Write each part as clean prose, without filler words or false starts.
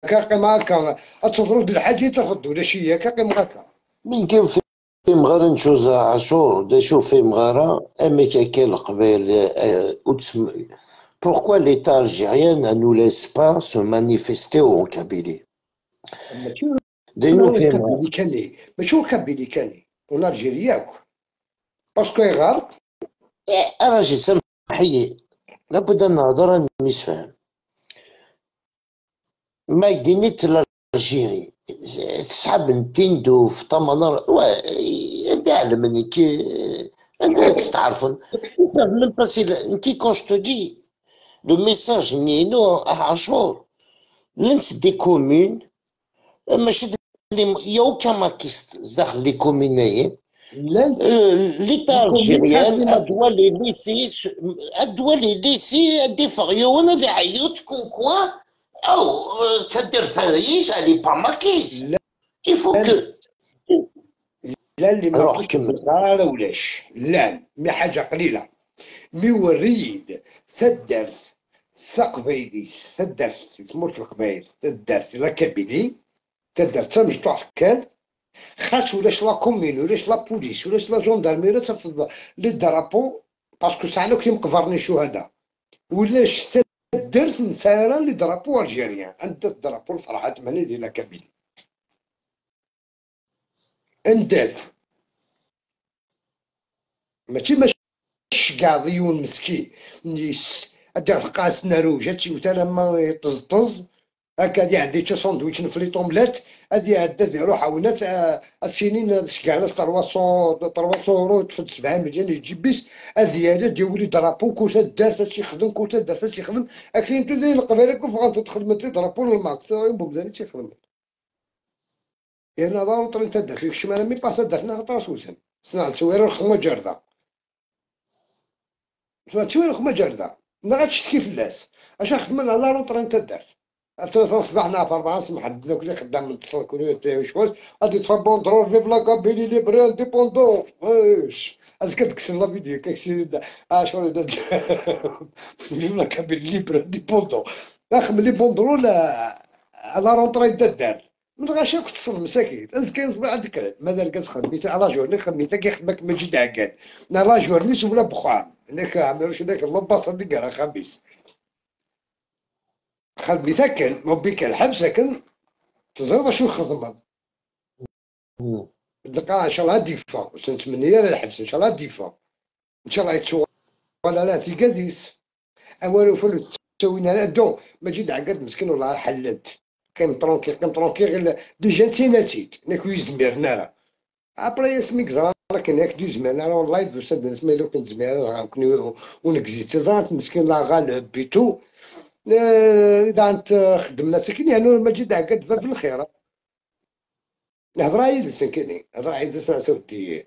كاقيم هكا تضرب الحاجه تاخذ ولا شي كاقيم هكا. من كان في مغارة نشوز عاشور دا شوف في مغارة أما كاين القبائل pourquoi l'État algérien ne nous laisse pas se manifester en Kabylie ماشي دينو هو في مغارة كبيلي كاني ماشي هو كبيلي كاني ونالجيري ياك باسكو يغار. راجل سامحي لابد أن نهضر نسفهم ما يدينيت الألجيري تسحب نتندو في طمانر يعلم انك انت تستعرفن من باسي انت كون جو دي لو ميساج نينو عاشور لنس دي كومون ماشي يو كاماكيست داخل لي كومينايين لا ليتا الكومين الجيريان حاسبي ما ادوى لي ليسي دي فغيون دي عيوت كون كوا او تدير ثريش الي با ماكيس لا كيفو كو لا اللي ما روح كنتش كمل بالغار ولاش لا مي حاجه قليله مي وريد سدرت ثقبيدي سدرت تموت القبايل سدرت لا كبيلي تدرت مجتوع كان خاص ولاش لا كومين ولاش لا بوليس ولاش لا جوندارميري ترفض لي درابو باسكو ساعنا كي مقبرني شهداء ولاش درت مثلا لي درابو الجيريان انت درابو الفرحه ثمانية ديال كابيل انداف ماشي قاضيون مسكين نيس ادير قاس ناروج هادشي وتا لما يطزطز هكا دي عندي شي ساندويتش نفلي طوملات هادي عدات روح عاونات السنين شكاع ناس 300 اورو تفد 7 مليون يجيب بيس هادي هذا ديال ولي درابو كوتا دارت هادشي يخدم كوتا دارت هادشي يخدم اكاين تو داير القبيله كيف غتدخل مثل درابو للماكس بومزاني تيخدم يعني ضروري طريق تدخل في الشمال مي باس درنا غطاس وسن صنع تصوير الخمه جارده تصوير الخمه جارده ما غاتشتكي في الناس اش خدمنا على روطر انت دارت صباحنا في 4 سمح دوك اللي خدام من الكونيتي وشواش غادي تفبون ضرور في بلا كابيلي لي بريال ديبوندون واش از كتكسر لا فيديو كيكسي شغل في بلا كابيلي لي بريال ديبوندون اخم لي بوندرول على روطر انت دارت من غاشا كنت تصل مساكين كاين صباح عندك مازال كتخدم على جورني خدمتها كيخدمك مجد عقاد لا جورني ولا بخام هناك عمروش هناك اللباصه ديك راه خبيث خدمي تاكل موبيك الحبس لكن تزرب شو خدمة تلقى ان شاء الله ديفا نتمنى لا الحبس ان شاء الله ديفا ان شاء الله يتسوى ولا لا في قديس اولو فلو تسوينا لا دون ما جيت عقد مسكين والله حللت قيم طرونكي غير ديجا نتيناتيت ناكو يزميرنا راه ابري اسميك زرا كان ياك دوز زمان انا والله دوز سميتو كنت زمان كنت ونكزيت زرات مسكين لا غالب بيتو اذا انت خدمنا ساكن يعني ما جيت عقد في الخير نهضر عيد ساكنين هضر عيد سودي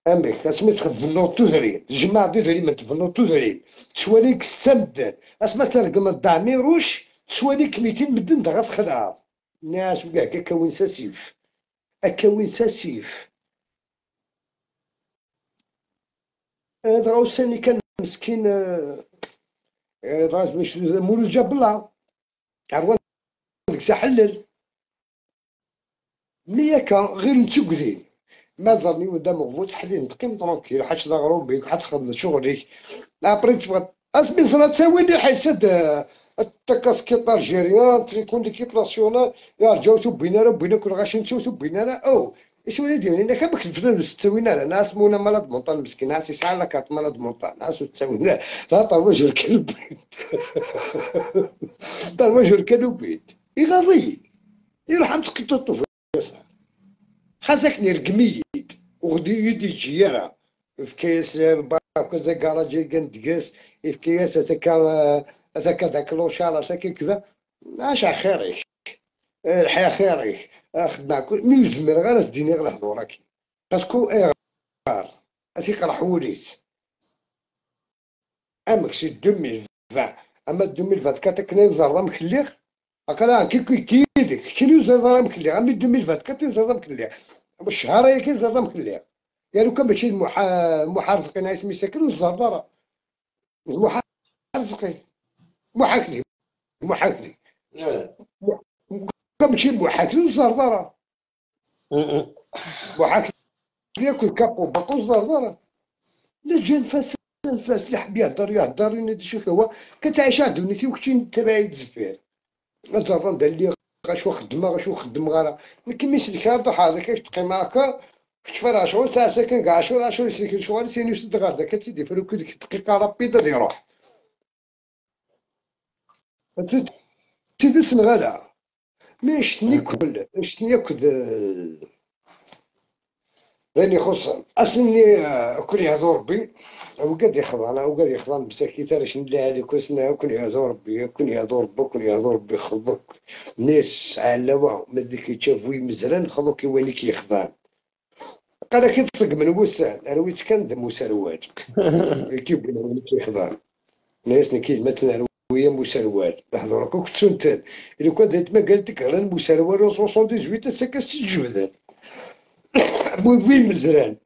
امك اسمي تخدمنا تودري تجمع دودري ما تفنو تودري تشواليك ستمدن اسما ترقم الدعميروش تشواليك 200 مدن دغا تخلع ناس وكاع كاوين ساسيف اكاوين ساسيف هذا غوساني كان مسكين دغا باش مولود جاب الله عروان ديك حلل ملي هكا غير نتوكدين ما ظني ودا مغبوط حلين نتقيم طرونكيل حاج ضغرون بيك حاج تخدم شغلك ابري تبغى اسمي صرا تساوي لي حيسد التكاسكيط الجيريان تريكون ليكيب ناسيونال يا رجاو بينا كل غاشي نشوفو بينا او ايش وليدي انا كان الفلوس تساوينا لنا ناس مونا مرض مونطان مسكين ناس يسعى لك مرض مونطان ناس تساوينا طال وجه الكلب طال وجه الكلب يغضي يرحم تقطو خاصك نرقمي وغدي يدي جيرة في كيس باكو زي كراجي كندقس في كيس هذاك ذاك لوشارة هذاك كذا اش خيرك الحياة خيرك خدنا كل ميزمر غير سديني غير حضورك باسكو ايغار ثيقرح وليس امك شي 2020 اما 2024 كنا نزرى مكليخ اقلا كيدك شنو زرى مكليخ اما 2024 زرى مكليخ الشهر هي كيزرى مكليخ يعني كان ماشي المحرزقين اسمي ساكن والزهر المحرزقين محاكلي محاكلي ماشي بوحاكل الزرزره بوحاكل ياكل كابو باكو الزرزره لا جا نفاس نفاس اللي حب يهضر ينادي شوف هو كتعيش عند دونيتي وكنتي نتبع يتزفير نتفرن دار لي غاشو خدم غير كيما يسلك هذا حاجه كتقيم هكا كتفرع شغل تاع ساكن كاع شغل يسلك شغل سين يسد غير داك تيدي فرو ديك دقيقه رابيده يروح تيدي سنغالا مي شتني ياكل لاني خص اصلني كل يهضر ربي وقاد يخضع وقاد يخضع مساكين تاع شنو اللي عليك وسنا كل يهضر ربي كل يهضر ربي كل يهضر ربي خضك ناس علاوه ما ديك يتشافوي مزران خضو كيواني كيخضع قال كي تصق من وسان انا ويت كان ذم مسروات كيف واني كيخضع ناس نكيد مثلا ويا مسروات لحظه كنت سنتان الا كنت ما قالت لك على المسروات 78 ساكاس تجبد موفي مزران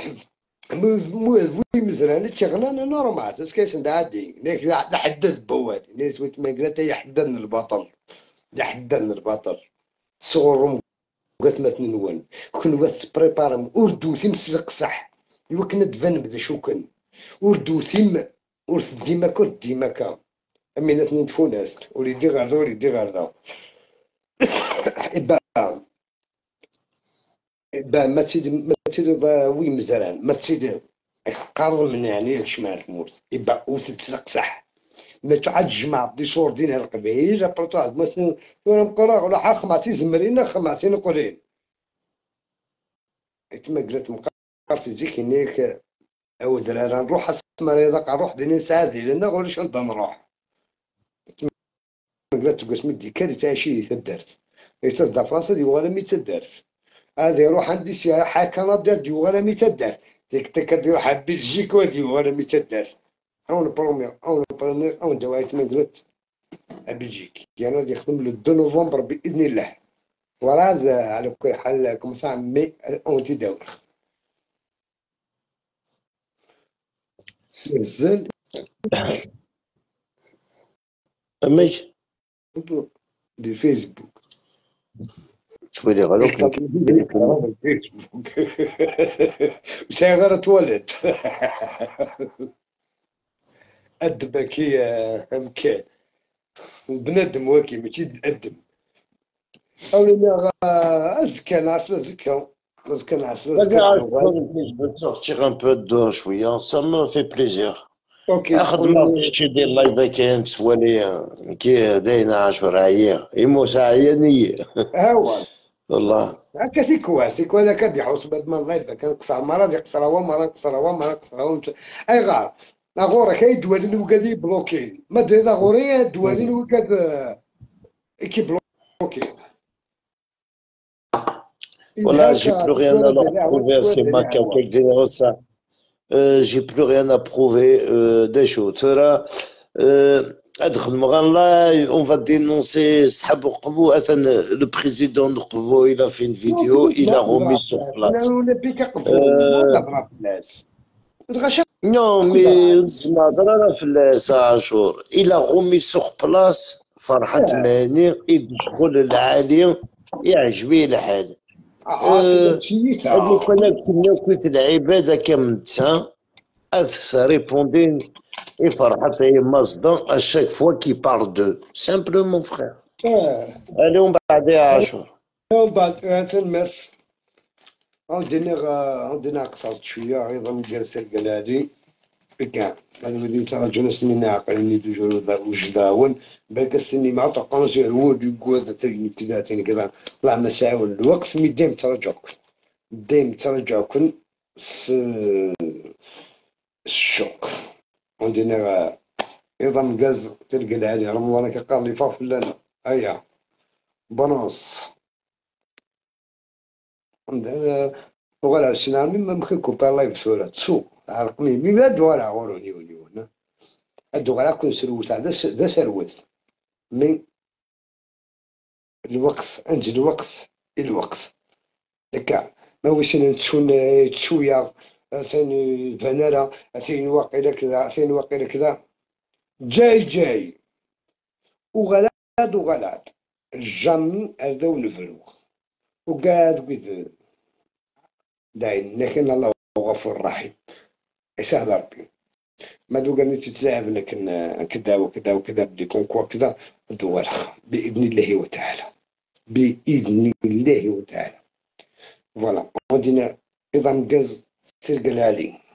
موفي مزران تشغلنا نورمال تسكيس عادي نيك حدد بوال ناس ويت ما قالت يحددن البطل يحددن البطل صغرهم قالت مثلا نون كون واث بريبارم اردو ثيم سلق صح يوا كنا دفن بدا شو كان اردو ثيم ورث ديماكا امينة ندفوناس وليدي غردا ما تسيدي وي مزران ما تسيدي قرر من يعني شمال تموت يبقى وتتسلق صح ما تعاد جمع دي صور دينها القبيل ابرتو عاد مثلا وانا مقرا ولا حق خمعتي زمرينا خمعتي نقولين تما قلت مقارتي زيك هناك او درارا نروح اسمى مريضة نروح ديني سعادي لان غوليش نقدر نروح قلت مدي كاري تاع شي تدرت يتصدى فرنسا دي ولا مي تدرت هذا يروح عندي سي حاكم بدات دي ولا مي تدرت ديك كدير حاب بلجيك ودي ولا مي تدرت اون دوايت من قلت بلجيك يعني غادي يخدم له 2 نوفمبر باذن الله وراه على كل حال كم ساعه مي اون تداول نزل ماشي دي فيسبوك تولي غلوك فيسبوك صغيرة تولد أدبك يا مكان بنادم واكي ماشي تقدم أو لا أزكى ناس أزكى ناس vas-y je veux sortir un peu dehors شوية ça me fait plaisir أوكي اخذ ما تشتي دير لايف كاين تسوالي كي داينا 10 عيا يموس عيانية هاو والله هكا سيكوا أنا كدي حوس بعد ما اللايف كان قصر مرة يقصر هو مرة قصر هو أي غار غورك هاي دوالين وقادي بلوكين ما دري غوري دوالين وقاد كي بلوكين Voilà, j'ai plus rien à leur prouver à ces macaques qui disent ça. J'ai plus rien à prouver des choses. أدخل مغلا on va dénoncer صحاب قبو أثن le président de قبو il a fait une vidéo il a remis sur place. Non mais نهضر أنا في الساعة عاشور il a remis sur place فرحة ماني يدخل العالي يعجبيه الحال. لو كان كنت العبادة كمتها أث ريبوندين يفرحت هي مصدر اشاك فوا كي بار دو سامبلومون فخير. اليوم بعدها عاشور ومن بعد تنمر عاودنا قصرت شوية أيضا من جلسة القلادي كاع هذا بدي ترى ناس من عاقلين يدوجوا وجداون بالك السني مع تقنص الود يقول تجي كذا كذا طلع مساوي الوقت مي ديم ترجعكم الشوق عندنا نظام غاز تلقى العالي رمضان كقال لي فاف لنا ايا بونوس عندنا ولا سنامي ما ممكن كوبا لايف صورة تسوق رقمي مي بلاد ولا غوروني ونيونا ادو غير كون سروت هذا ذا سروت من الوقف انجل الوقف دكا ما وسنا تشويا ثاني فنرا ثاني واقيلا كذا ثاني واقيلا كذا جاي وغلاد الجن أردو نفرو وقاد قد داين لكن الله غفور رحيم يسهل ربي ما دو قالني تتلاعب لكن كذا وكذا وكذا بدي يكون كذا دو بإذن الله وتعالى بإذن الله وتعالى فوالا ودينا إذا مقاز سير قال علي